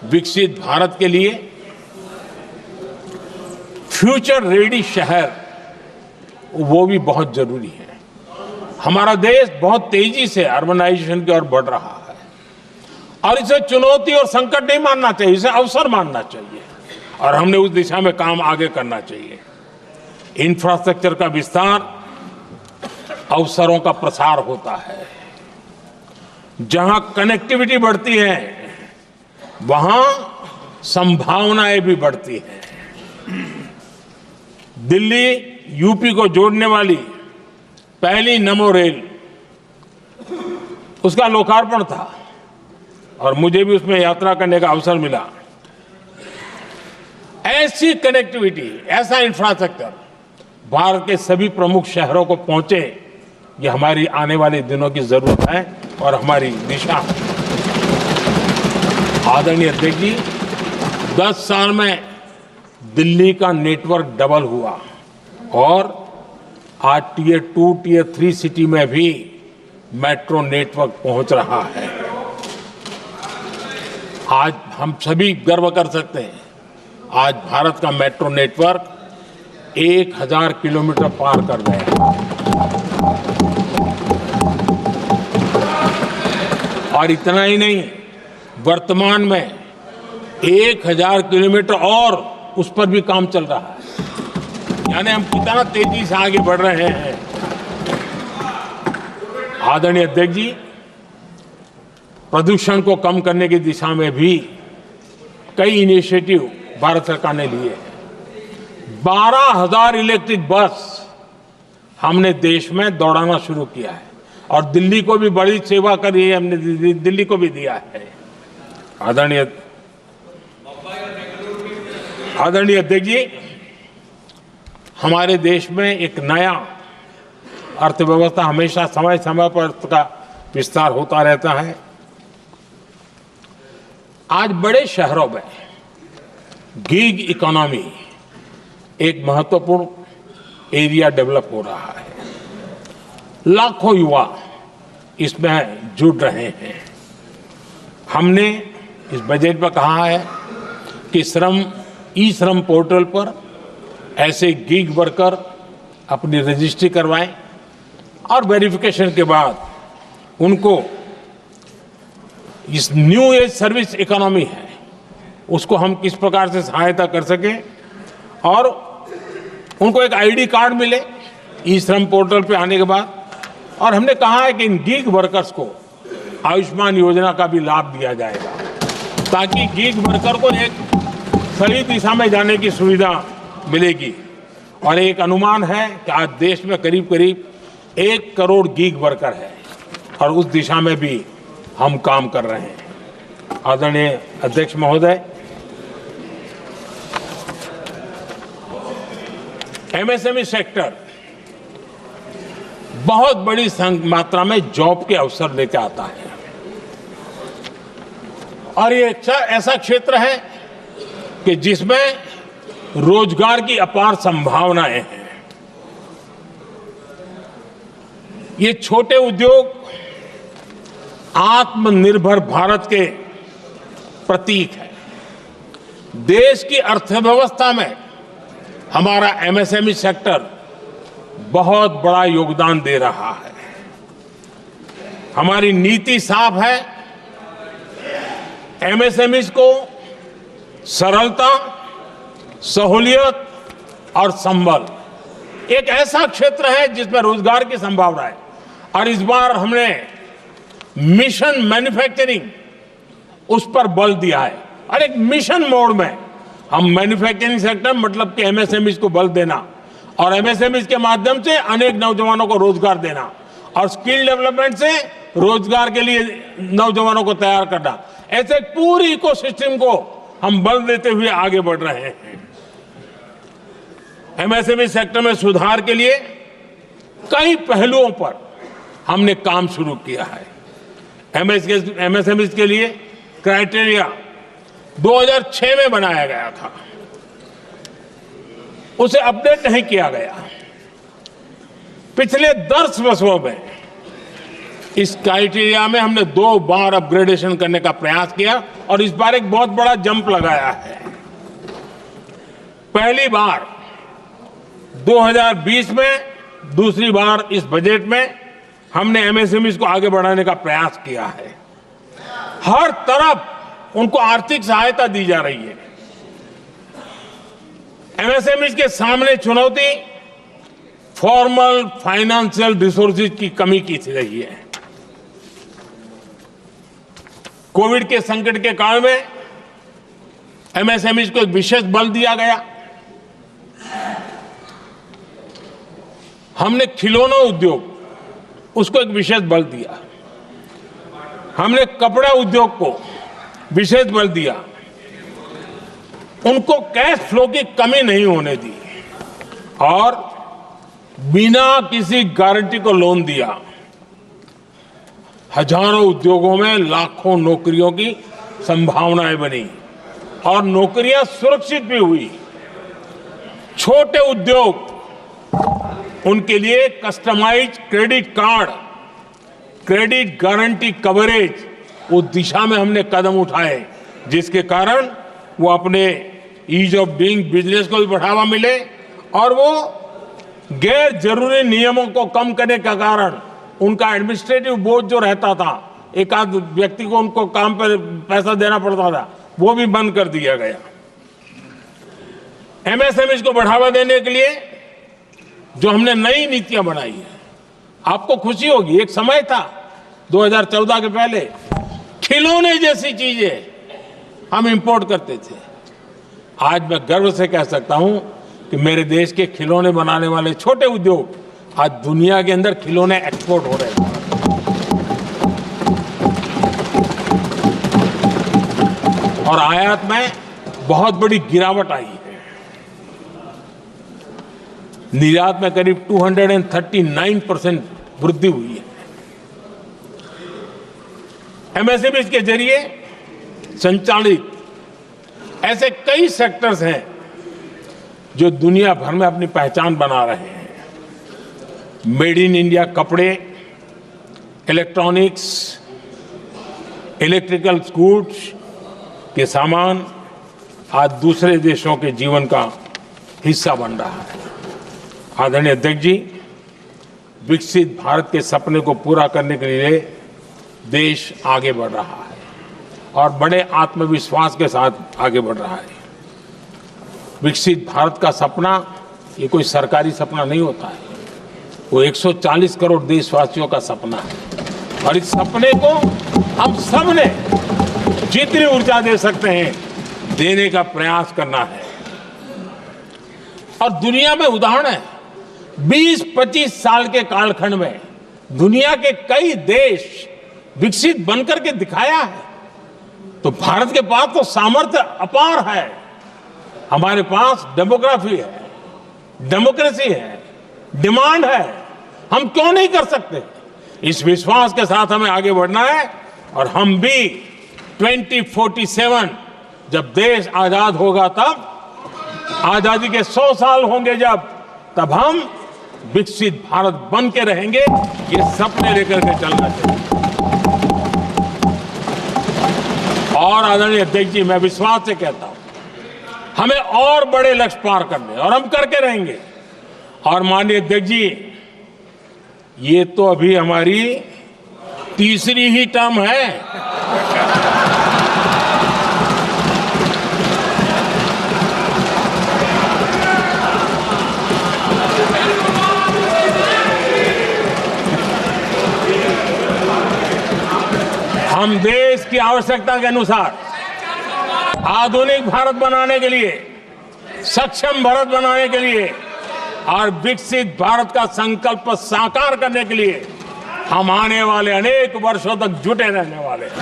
विकसित भारत के लिए फ्यूचर रेडी शहर वो भी बहुत जरूरी है। हमारा देश बहुत तेजी से अर्बनाइजेशन की ओर बढ़ रहा है और इसे चुनौती और संकट नहीं मानना चाहिए, इसे अवसर मानना चाहिए और हमने उस दिशा में काम आगे करना चाहिए। इंफ्रास्ट्रक्चर का विस्तार अवसरों का प्रसार होता है। जहां कनेक्टिविटी बढ़ती है वहां संभावनाएं भी बढ़ती हैं। दिल्ली यूपी को जोड़ने वाली पहली नमो रेल, उसका लोकार्पण था और मुझे भी उसमें यात्रा करने का अवसर मिला। ऐसी कनेक्टिविटी, ऐसा इंफ्रास्ट्रक्चर भारत के सभी प्रमुख शहरों को पहुंचे, ये हमारी आने वाले दिनों की जरूरत है और हमारी दिशा है। आदरणीय अध्यक्ष जी, 10 साल में दिल्ली का नेटवर्क डबल हुआ और आज टियर 2, टियर 3 सिटी में भी मेट्रो नेटवर्क पहुंच रहा है। आज हम सभी गर्व कर सकते हैं, आज भारत का मेट्रो नेटवर्क 1000 किलोमीटर पार कर गया और इतना ही नहीं, वर्तमान में 1000 किलोमीटर और उस पर भी काम चल रहा है। यानी हम कितना तेजी से आगे बढ़ रहे हैं। आदरणीय अध्यक्ष जी, प्रदूषण को कम करने की दिशा में भी कई इनिशिएटिव भारत सरकार ने लिए हैं। 12,000 इलेक्ट्रिक बस हमने देश में दौड़ाना शुरू किया है और दिल्ली को भी बड़ी सेवा करी है, हमने दिल्ली को भी दिया है। आदरणीय अध्यक्ष जी, हमारे देश में एक नया अर्थव्यवस्था हमेशा समय समय पर उसका विस्तार होता रहता है। आज बड़े शहरों में गिग इकोनॉमी एक महत्वपूर्ण एरिया डेवलप हो रहा है। लाखों युवा इसमें जुड़ रहे हैं। हमने इस बजट में कहा है कि ई श्रम पोर्टल पर ऐसे गिग वर्कर अपनी रजिस्ट्री करवाएं और वेरिफिकेशन के बाद उनको इस न्यू एज सर्विस इकोनॉमी है उसको हम किस प्रकार से सहायता कर सकें और उनको एक आईडी कार्ड मिले ई श्रम पोर्टल पे आने के बाद। और हमने कहा है कि इन गिग वर्कर्स को आयुष्मान योजना का भी लाभ दिया जाएगा ताकि गिग वर्कर को एक सही दिशा में जाने की सुविधा मिलेगी। और एक अनुमान है कि आज देश में करीब करीब 1 करोड़ गिग वर्कर है और उस दिशा में भी हम काम कर रहे हैं। आदरणीय अध्यक्ष महोदय, एमएसएमई सेक्टर बहुत बड़ी मात्रा में जॉब के अवसर लेकर आता है और ये ऐसा क्षेत्र है कि जिसमें रोजगार की अपार संभावनाएं हैं। ये छोटे उद्योग आत्मनिर्भर भारत के प्रतीक है। देश की अर्थव्यवस्था में हमारा एमएसएमई सेक्टर बहुत बड़ा योगदान दे रहा है। हमारी नीति साफ है, एमएसएमईज को सरलता, सहूलियत और संबल, एक ऐसा क्षेत्र है जिसमें रोजगार की संभावना है। और इस बार हमने मिशन मैन्युफैक्चरिंग उस पर बल दिया है और एक मिशन मोड में हम मैन्युफैक्चरिंग सेक्टर मतलब कि एमएसएमईज को बल देना और एमएसएमईज के माध्यम से अनेक नौजवानों को रोजगार देना और स्किल डेवलपमेंट से रोजगार के लिए नौजवानों को तैयार करना, ऐसे पूरी इकोसिस्टम को हम बल देते हुए आगे बढ़ रहे हैं। एमएसएमई सेक्टर में सुधार के लिए कई पहलुओं पर हमने काम शुरू किया है। एमएसएमई के लिए क्राइटेरिया 2006 में बनाया गया था, उसे अपडेट नहीं किया गया। पिछले 10 वर्षों में इस क्राइटेरिया में हमने 2 बार अपग्रेडेशन करने का प्रयास किया और इस बार एक बहुत बड़ा जंप लगाया है। पहली बार 2020 में, दूसरी बार इस बजट में हमने एमएसएमई को आगे बढ़ाने का प्रयास किया है। हर तरफ उनको आर्थिक सहायता दी जा रही है। एमएसएमई के सामने चुनौती फॉर्मल फाइनेंशियल रिसोर्सेज की कमी की रही है। कोविड के संकट के काल में एमएसएमई को एक विशेष बल दिया गया। हमने खिलौना उद्योग उसको एक विशेष बल दिया। हमने कपड़ा उद्योग को विशेष बल दिया। उनको कैश फ्लो की कमी नहीं होने दी और बिना किसी गारंटी को लोन दिया। हजारों उद्योगों में लाखों नौकरियों की संभावनाएं बनी और नौकरियां सुरक्षित भी हुई। छोटे उद्योग, उनके लिए customize credit card, credit guarantee coverage, उस दिशा में हमने कदम उठाए जिसके कारण वो अपने ईज ऑफ डूइंग बिजनेस को भी बढ़ावा मिले और वो गैर जरूरी नियमों को कम करने का कारण उनका एडमिनिस्ट्रेटिव बोझ जो रहता था, एक आध व्यक्ति को उनको काम पर पैसा देना पड़ता था, वो भी बंद कर दिया गया। एमएसएमई को बढ़ावा देने के लिए जो हमने नई नीतियां बनाई है, आपको खुशी होगी, एक समय था 2014 के पहले खिलौने जैसी चीजें हम इंपोर्ट करते थे। आज मैं गर्व से कह सकता हूं कि मेरे देश के खिलौने बनाने वाले छोटे उद्योग आज दुनिया के अंदर खिलौने एक्सपोर्ट हो रहे हैं। और आयात में बहुत बड़ी गिरावट आई है। निर्यात में करीब 239% वृद्धि हुई है। एमएसएमई के जरिए संचालित ऐसे कई सेक्टर्स हैं जो दुनिया भर में अपनी पहचान बना रहे हैं। मेड इन इंडिया कपड़े, इलेक्ट्रॉनिक्स, इलेक्ट्रिकल गुड्स के सामान आज दूसरे देशों के जीवन का हिस्सा बन रहा है। आदरणीय अध्यक्ष जी, विकसित भारत के सपने को पूरा करने के लिए देश आगे बढ़ रहा है और बड़े आत्मविश्वास के साथ आगे बढ़ रहा है। विकसित भारत का सपना ये कोई सरकारी सपना नहीं होता है, वो 140 करोड़ देशवासियों का सपना है और इस सपने को हम सब ने जितनी ऊर्जा दे सकते हैं देने का प्रयास करना है। और दुनिया में उदाहरण है, 20-25 साल के कालखंड में दुनिया के कई देश विकसित बनकर के दिखाया है। तो भारत के पास तो सामर्थ्य अपार है। हमारे पास डेमोग्राफी है, डेमोक्रेसी है, डिमांड है, हम क्यों नहीं कर सकते। इस विश्वास के साथ हमें आगे बढ़ना है और हम भी 2047 जब देश आजाद होगा, तब आजादी के 100 साल होंगे जब, तब हम विकसित भारत बन के रहेंगे। ये सपने लेकर के चलना चाहिए। और आदरणीय अध्यक्ष जी, मैं विश्वास से कहता हूं हमें और बड़े लक्ष्य पार करने और हम करके रहेंगे। और माननीय अध्यक्ष जी, ये तो अभी हमारी तीसरी ही टर्म है। हम देश की आवश्यकता के अनुसार आधुनिक भारत बनाने के लिए, सक्षम भारत बनाने के लिए और विकसित भारत का संकल्प साकार करने के लिए हम आने वाले अनेक वर्षों तक जुटे रहने वाले हैं।